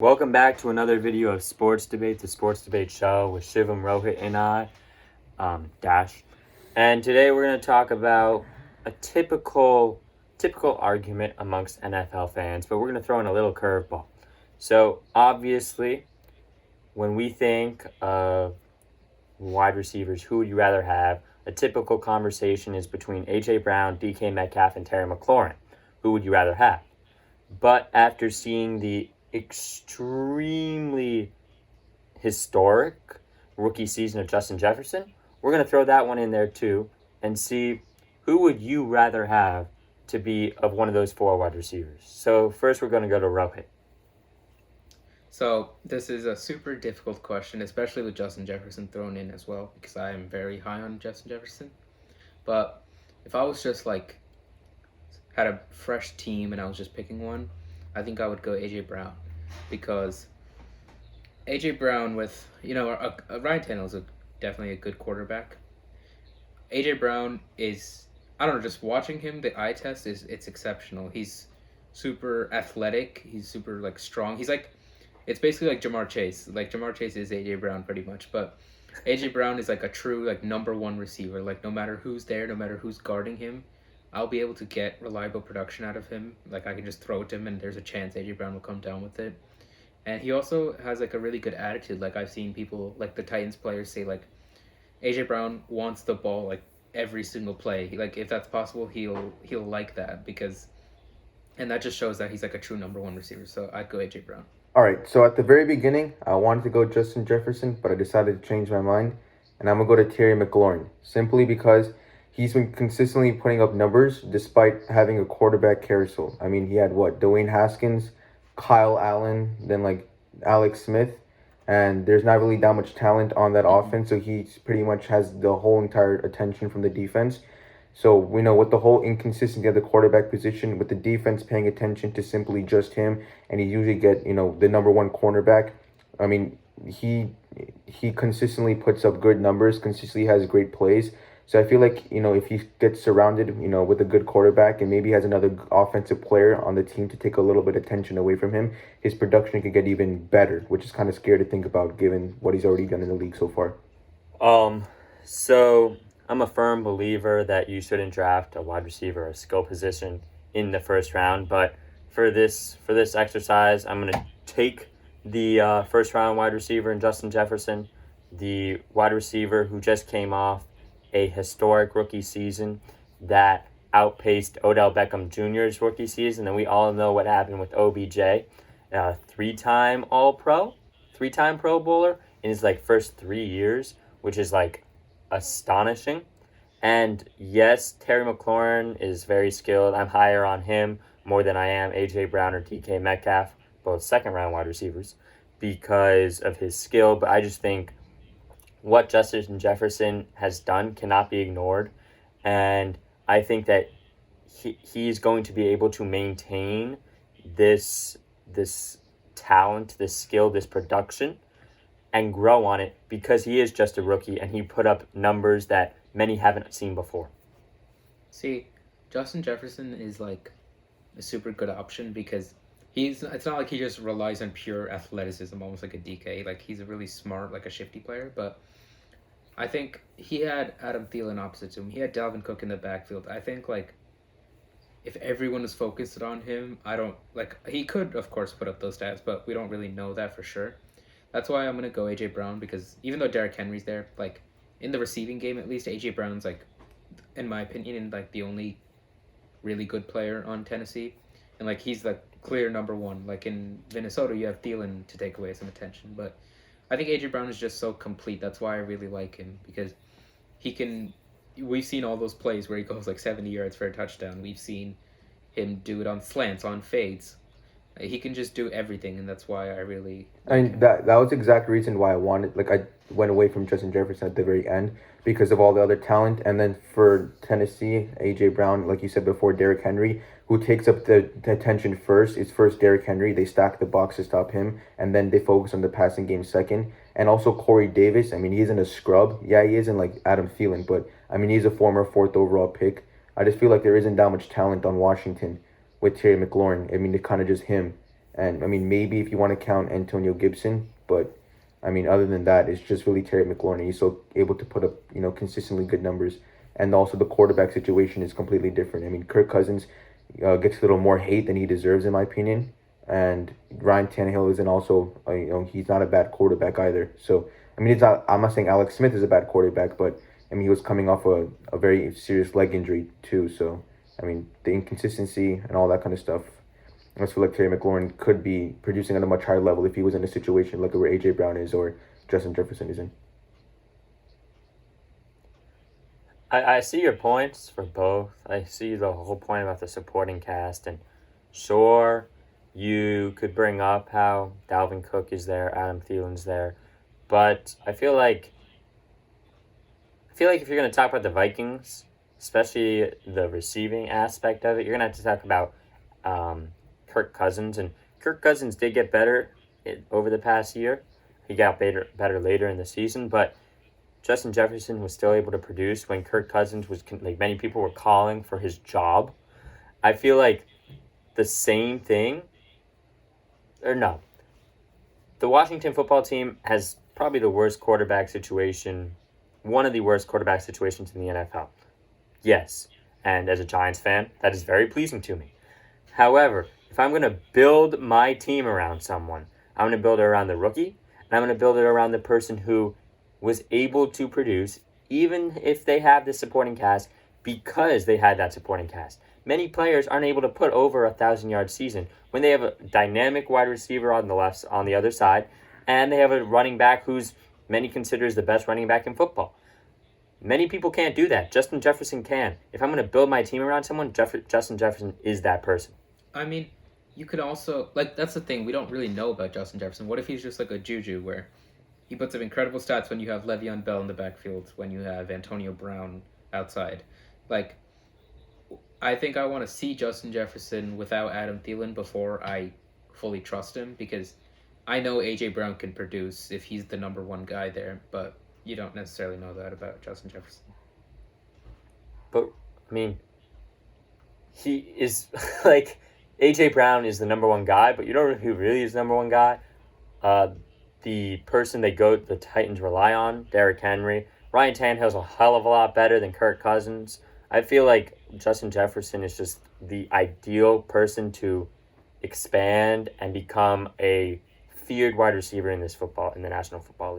Welcome back to another video of Sports Debate, the Sports Debate Show with Shivam, Rohit, and I, Dash. And today we're going to talk about a typical argument amongst NFL fans, but we're going to throw in a little curveball. So obviously, when we think of wide receivers, who would you rather have? A typical conversation is between A.J. Brown, DK Metcalf, and Terry McLaurin. Who would you rather have? But after seeing the extremely historic rookie season of Justin Jefferson, we're going to throw that one in there too and see who would you rather have to be of one of those four wide receivers. So first we're going to go to Rohit. So this is a super difficult question, especially with Justin Jefferson thrown in as well, because I am very high on Justin Jefferson. But if I was just had a fresh team and I was just picking one, I think I would go A.J. Brown, because A.J. Brown with, Ryan Tannehill is definitely a good quarterback. A.J. Brown is, I don't know, just watching him, the eye test it's exceptional. He's super athletic. He's super strong. It's basically like Jamar Chase. Like Jamar Chase is A.J. Brown pretty much, but A.J. Brown is like a true number one receiver. Like no matter who's there, no matter who's guarding him, I'll be able to get reliable production out of him. Like I can just throw it to him and there's a chance A.J. Brown will come down with it. And he also has a really good attitude. Like I've seen people, like the Titans players, say A.J. Brown wants the ball every single play. If that's possible, he'll like that, and that just shows that he's a true number one receiver. So I'd go A.J. Brown. All right, so at the very beginning, I wanted to go Justin Jefferson, but I decided to change my mind, and I'm going to go to Terry McLaurin, simply because he's been consistently putting up numbers despite having a quarterback carousel. I mean, he had Dwayne Haskins, Kyle Allen, then Alex Smith, and there's not really that much talent on that offense, so he pretty much has the whole entire attention from the defense. So we know with the whole inconsistency of the quarterback position, with the defense paying attention to simply just him, and he usually get the number one cornerback. I mean, he consistently puts up good numbers, consistently has great plays. So I feel like if he gets surrounded with a good quarterback and maybe has another offensive player on the team to take a little bit of attention away from him, his production could get even better, which is kind of scary to think about given what he's already done in the league so far. So I'm a firm believer that you shouldn't draft a wide receiver or a skill position in the first round. But for this exercise, I'm going to take the first round wide receiver in Justin Jefferson, the wide receiver who just came off a historic rookie season that outpaced Odell Beckham Jr.'s rookie season. And we all know what happened with OBJ, three-time All-Pro, three-time Pro Bowler in his first 3 years, which is astonishing. And yes, Terry McLaurin is very skilled. I'm higher on him more than I am A.J. Brown or DK Metcalf, both second-round wide receivers, because of his skill. But I just think what Justin Jefferson has done cannot be ignored. And I think that he's going to be able to maintain this talent, this skill, this production, and grow on it, because he is just a rookie and he put up numbers that many haven't seen before. See, Justin Jefferson is a super good option because it's not like he just relies on pure athleticism, almost like a DK. He's a really smart, a shifty player, but I think he had Adam Thielen opposite to him. He had Dalvin Cook in the backfield. I think if everyone was focused on him, he could of course put up those stats, but we don't really know that for sure. That's why I'm going to go A.J. Brown, because even though Derrick Henry's there, in the receiving game at least, A.J. Brown's, in my opinion, the only really good player on Tennessee. And, he's the clear number one. In Minnesota, you have Thielen to take away some attention. But I think A.J. Brown is just so complete. That's why I really like him, because we've seen all those plays where he goes 70 yards for a touchdown. We've seen him do it on slants, on fades. He can just do everything, and that's why I really like him. That was the exact reason why I went away from Justin Jefferson at the very end, because of all the other talent. And then for Tennessee, A.J. Brown, like you said before, Derrick Henry, who takes up the attention first. It's first Derrick Henry. They stack the box to stop him, and then they focus on the passing game second. And also Corey Davis. I mean, he isn't a scrub. Yeah, he isn't Adam Thielen, but I mean, he's a former 4th overall pick. I just feel like there isn't that much talent on Washington with Terry McLaurin. I mean, it's kind of just him. And I mean, maybe if you want to count Antonio Gibson, but I mean, other than that, it's just really Terry McLaurin. He's still able to put up, consistently good numbers. And also the quarterback situation is completely different. I mean, Kirk Cousins gets a little more hate than he deserves, in my opinion. And Ryan Tannehill isn't also, he's not a bad quarterback either. So, I mean, I'm not saying Alex Smith is a bad quarterback, but I mean, he was coming off a very serious leg injury too. So, I mean, the inconsistency and all that kind of stuff. I feel like Terry McLaurin could be producing at a much higher level if he was in a situation like where AJ Brown is or Justin Jefferson is in. I see your points for both. I see the whole point about the supporting cast, and sure, you could bring up how Dalvin Cook is there, Adam Thielen's there, but I feel like if you're going to talk about the Vikings, especially the receiving aspect of it, you're going to have to talk about Kirk Cousins. And Kirk Cousins did get better over the past year. He got better later in the season, but Justin Jefferson was still able to produce when Kirk Cousins was, like, many people were calling for his job. I feel like the same thing, or no, the Washington football team has probably the worst quarterback situation, one of the worst quarterback situations in the NFL. Yes, and as a Giants fan, that is very pleasing to me. However, if I'm going to build my team around someone, I'm going to build it around the rookie, and I'm going to build it around the person who was able to produce, even if they have the supporting cast, because they had that supporting cast. Many players aren't able to put over 1,000-yard season when they have a dynamic wide receiver on the other side, and they have a running back who's many considers the best running back in football. Many people can't do that. Justin Jefferson can. If I'm going to build my team around someone, Justin Jefferson is that person. I mean, you could also, like, that's the thing. We don't really know about Justin Jefferson. What if he's just like a Juju where he puts up incredible stats when you have Le'Veon Bell in the backfield, when you have Antonio Brown outside? Like, I think I want to see Justin Jefferson without Adam Thielen before I fully trust him, because I know A.J. Brown can produce if he's the number one guy there, but you don't necessarily know that about Justin Jefferson. But, I mean, he is, like, A.J. Brown is the number one guy, but you don't know who really is the number one guy. The person the Titans rely on, Derrick Henry. Ryan Tannehill's a hell of a lot better than Kirk Cousins. I feel like Justin Jefferson is just the ideal person to expand and become a feared wide receiver in the National Football League.